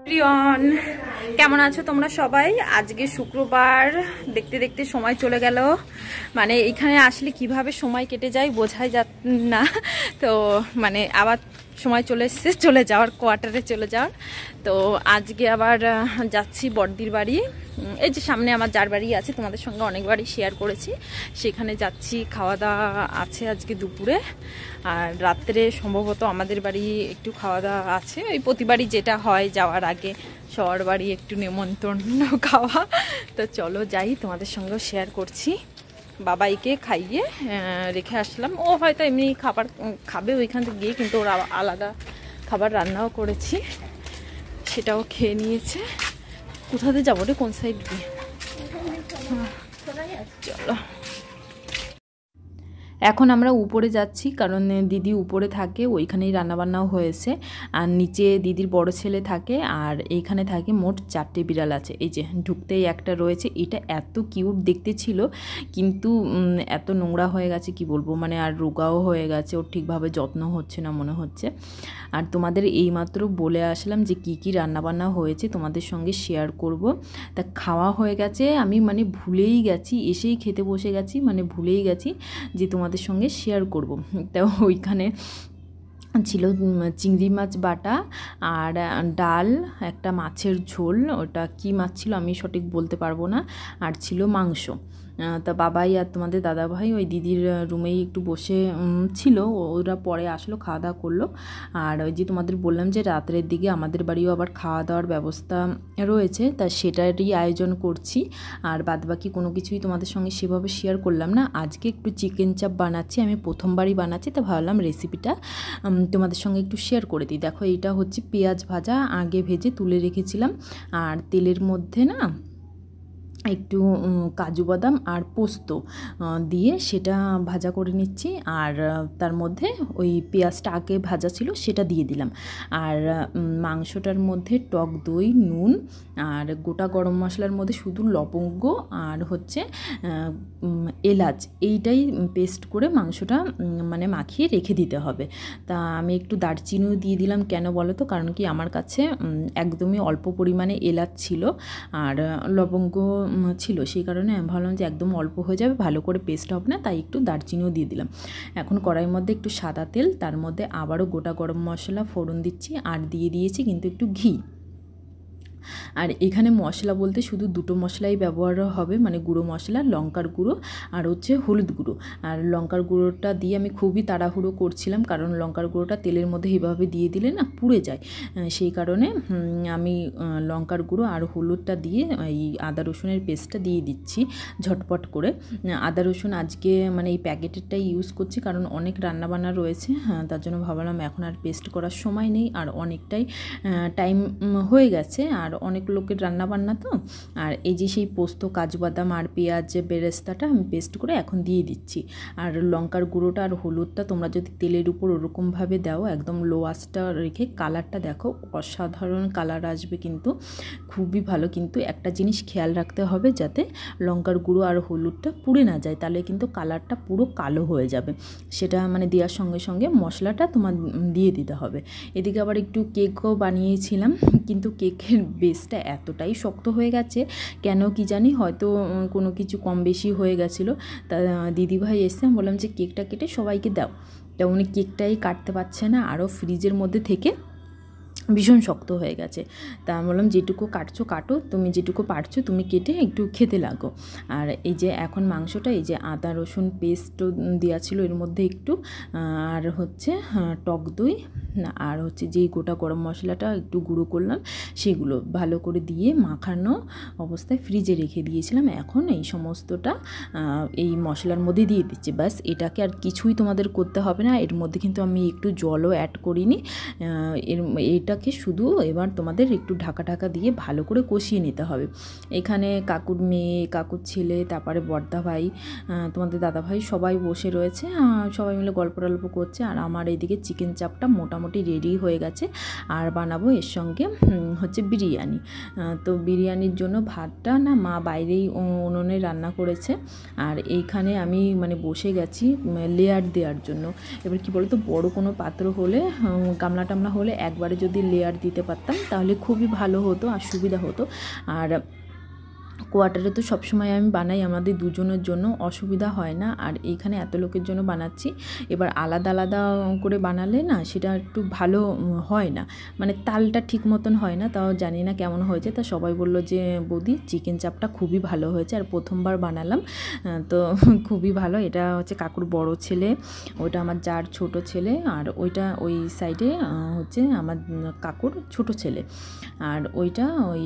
প্রিয়ন, কেমন আছো তোমরা সবাই? আজকে শুক্রবার, দেখতে দেখতে সময় চলে গেল। মানে এখানে আসলে কিভাবে সময় কেটে যায় বোঝাই যা না। তো মানে আবার সময় চলে এসছে চলে যাওয়ার, কোয়ার্টারে চলে যাওয়ার। তো আজকে আবার যাচ্ছি বড়দির বাড়ি। এই যে সামনে আমার যার বাড়ি আছে, তোমাদের সঙ্গে অনেকবারই শেয়ার করেছি, সেখানে যাচ্ছি। খাওয়া দাওয়া আছে আজকে দুপুরে, আর রাত্রে সম্ভবত আমাদের বাড়ি একটু খাওয়া দাওয়া আছে। ওই প্রতিবারই যেটা হয় যাওয়ার আগে সবার বাড়ি একটু নেমন্তন্ন খাওয়া। তো চলো যাই, তোমাদের সঙ্গেও শেয়ার করছি। বাবাইকে খাইয়ে রেখে আসলাম। ও হয়তো এমনি খাবার খাবে ওইখান থেকে গিয়ে, কিন্তু ওরা আলাদা খাবার রান্নাও করেছি, সেটাও খেয়ে নিয়েছে। কোথাতে যাবো রে, কোন সাইড দিয়ে? চলো, এখন আমরা উপরে যাচ্ছি, কারণ দিদি উপরে থাকে, ওইখানেই রান্নাবান্নাও হয়েছে। আর নিচে দিদির বড় ছেলে থাকে, আর এইখানে থাকে মোট 4টে বিড়াল আছে। এই যে ঢুকতেই একটা রয়েছে, এটা এত কিউট দেখতে ছিল, কিন্তু এত নোংরা হয়ে গেছে কি বলবো, মানে আর রোগাও হয়ে গেছে, ওর ঠিকভাবে যত্ন হচ্ছে না মনে হচ্ছে। আর তোমাদের এইমাত্র বলে আসলাম যে কি কি রান্নাবান্না হয়েছে তোমাদের সঙ্গে শেয়ার করব। তা খাওয়া হয়ে গেছে, আমি মানে ভুলেই গেছি, এসেই খেতে বসে গেছি, মানে ভুলেই গেছি যে তোমাদের সঙ্গে শেয়ার করব। তো ওইখানে ছিল চিংড়ি মাছ বাটা আর ডাল, একটা মাছের ঝোল, ওটা কি মাছ ছিল আমি সঠিক বলতে পারবো না, আর ছিল মাংস। তা বাবাই আর তোমাদের দাদাভাই ওই দিদির রুমেই একটু বসে ছিল, ওরা পরে আসলো, খাওয়া দাওয়া করলো। আর ওই যে তোমাদের বললাম যে রাত্রের দিকে আমাদের বাড়িও আবার খাওয়া দাওয়ার ব্যবস্থা রয়েছে, তা সেটারই আয়োজন করছি। আর বাদবাকি কোনো কিছুই তোমাদের সঙ্গে সেভাবে শেয়ার করলাম না। আজকে একটু চিকেন চাপ বানাচ্ছি, আমি প্রথমবারই বানাচ্ছি, তা ভাবলাম রেসিপিটা তোমাদের সঙ্গে একটু শেয়ার করে দিই। দেখো এইটা হচ্ছে পেঁয়াজ ভাজা, আগে ভেজে তুলে রেখেছিলাম, আর তেলের মধ্যে না একটু কাজু বাদাম আর পোস্ত দিয়ে সেটা ভাজা করে নিচ্ছি। আর তার মধ্যে ওই পেঁয়াজটা আগে ভাজা ছিল সেটা দিয়ে দিলাম। আর মাংসটার মধ্যে টক দই, নুন আর গোটা গরম মশলার মধ্যে শুধু লবঙ্গ আর হচ্ছে এলাচ, এইটাই পেস্ট করে মাংসটা মানে মাখিয়ে রেখে দিতে হবে। তা আমি একটু দারচিনিও দিয়ে দিলাম, কেন বলো তো, কারণ কি আমার কাছে একদমই অল্প পরিমাণে এলাচ ছিল আর লবঙ্গ ছিল, সেই কারণে আমি ভাবলাম যে একদম অল্প হয়ে যাবে, ভালো করে পেস্ট হবে না, তাই একটু দারচিনিও দিয়ে দিলাম। এখন কড়াইয়ের মধ্যে একটু সাদা তেল, তার মধ্যে আবারও গোটা গরম মশলা ফোড়ন দিচ্ছি, আর দিয়ে দিয়েছি কিন্তু একটু ঘি। আর এখানে মশলা বলতে শুধু দুটো মশলাই ব্যবহার হবে, মানে গুঁড়ো মশলা, লঙ্কার গুঁড়ো আর হচ্ছে হলুদ গুঁড়ো। আর লঙ্কার গুঁড়োটা দিয়ে আমি খুবই তাড়াহুড়ো করছিলাম, কারণ লঙ্কার গুঁড়োটা তেলের মধ্যে এইভাবে দিয়ে দিলে না পুড়ে যায়, সেই কারণে আমি লঙ্কার গুঁড়ো আর হলুদটা দিয়ে এই আদা রসুনের পেস্টটা দিয়ে দিচ্ছি ঝটপট করে। আদা রসুন আজকে মানে এই প্যাকেটেরটাই ইউজ করছি, কারণ অনেক রান্নাবান্না রয়েছে, তার জন্য ভাবলাম এখন আর পেস্ট করার সময় নেই, আর অনেকটাই টাইম হয়ে গেছে, আর অনেক লোকের রান্নাবান্না তো। আর এই যে সেই পোস্ত, কাজু বাদাম আর পেঁয়াজ বেরেস্তাটা আমি পেস্ট করে এখন দিয়ে দিচ্ছি। আর লঙ্কার গুঁড়োটা আর হলুদটা তোমরা যদি তেলের উপর ওরকমভাবে দাও, একদম লো আঁচটা রেখে, কালারটা দেখো অসাধারণ কালার আসবে, কিন্তু খুবই ভালো। কিন্তু একটা জিনিস খেয়াল রাখতে হবে, যাতে লঙ্কার গুঁড়ো আর হলুদটা পুড়ে না যায়, তাহলে কিন্তু কালারটা পুরো কালো হয়ে যাবে। সেটা মানে দেওয়ার সঙ্গে সঙ্গে মশলাটা তোমার দিয়ে দিতে হবে। এদিকে আবার একটু কেকও বানিয়েছিলাম, কিন্তু কেকের বেসটা এতটাই শক্ত হয়ে গেছে, কেন কি জানি, হয়তো কোনো কিছু কম বেশি হয়ে গেছিলো। তা দিদিভাই এসে আমি বললাম যে কেকটা কেটে সবাইকে দাও, তা উনি কেকটাই কাটতে পারছে না, আরও ফ্রিজের মধ্যে থেকে ভীষণ শক্ত হয়ে গেছে। তা আমি বললাম যেটুকু কাটছো কাটো, তুমি যেটুকু পারছো তুমি কেটে একটু খেতে লাগো। আর এই যে এখন মাংসটা, এই যে আদা রসুন পেস্টও দেওয়া ছিল এর মধ্যে একটু, আর হচ্ছে টক দই, আর হচ্ছে যেই গোটা গরম মশলাটা একটু গুঁড়ো করলাম, সেগুলো ভালো করে দিয়ে মাখানো অবস্থায় ফ্রিজে রেখে দিয়েছিলাম। এখন এই সমস্তটা এই মশলার মধ্যে দিয়ে দিচ্ছি, ব্যাস। এটাকে আর কিছুই তোমাদের করতে হবে না, এর মধ্যে কিন্তু আমি একটু জলও অ্যাড করিনি। এটাকে শুধু এবার তোমাদের একটু ঢাকা ঢাকা দিয়ে ভালো করে কষিয়ে নিতে হবে। এখানে কাকুর মেয়ে, কাকুর ছেলে, তারপরে বড়দা ভাই, তোমাদের দাদা ভাই সবাই বসে রয়েছে, সবাই মিলে গল্প টল্প করছে। আর আমার এইদিকে চিকেন চাপটা মোটামুটি রেডি হয়ে গেছে, আর বানাবো এর সঙ্গে হচ্ছে বিরিয়ানি। তো বিরিয়ানির জন্য ভাতটা না মা বাইরেই উনুনে রান্না করেছে, আর এইখানে আমি মানে বসে গেছি লেয়ার দেওয়ার জন্য। এবার কি বলতো, বড় কোনো পাত্র হলে, গামলা টামলা হলে একবারে যদি যদি লেয়ার দিতে পারতাম তাহলে খুবই ভালো হতো আর সুবিধা হতো। আর কোয়ার্টারে তো সবসময় আমি বানাই আমাদের দুজনের জন্য, অসুবিধা হয় না। আর এইখানে এত লোকের জন্য বানাচ্ছি, এবার আলাদা আলাদা করে বানালে না সেটা একটু ভালো হয় না, মানে তালটা ঠিক মতন হয় না। তাও জানি না কেমন হয়েছে। তা সবাই বললো যে বৌদি চিকেন চাপটা খুবই ভালো হয়েছে, আর প্রথমবার বানালাম তো খুবই ভালো। এটা হচ্ছে কাকুর বড় ছেলে, ওইটা আমার যার ছোট ছেলে, আর ওইটা ওই সাইডে হচ্ছে আমার কাকুর ছোট ছেলে। আর ওইটা ওই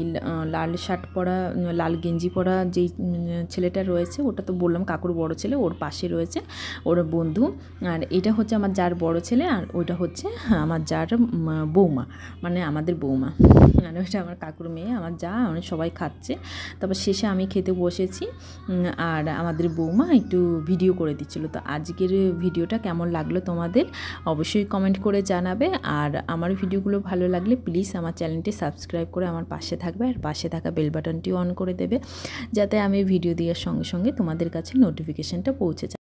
লাল শার্ট পরা, লাল গেঞ্জি পরা যেই ছেলেটা রয়েছে ওটা তো বললাম কাকুর বড় ছেলে, ওর পাশে রয়েছে ওর বন্ধু। আর এটা হচ্ছে আমার যার বড় ছেলে, আর ওইটা হচ্ছে আমার যার বৌমা, মানে আমাদের বৌমা। আর ওইটা আমার কাকুর মেয়ে, আমার যা, অনেক সবাই খাচ্ছে। তারপর শেষে আমি খেতে বসেছি, আর আমাদের বৌমা একটু ভিডিও করে দিচ্ছিলো। তো আজকের ভিডিওটা কেমন লাগলো তোমাদের অবশ্যই কমেন্ট করে জানাবে। আর আমার ভিডিওগুলো ভালো লাগলে প্লিজ আমার চ্যানেলটি সাবস্ক্রাইব করে আমার পাশে থাকবে, আর পাশে থাকা বেল বাটনটিও অন করে দেবে, যাতে আমি ভিডিও দেওয়ার সঙ্গে সঙ্গে তোমাদের কাছে নোটিফিকেশানটা পৌঁছে যায়।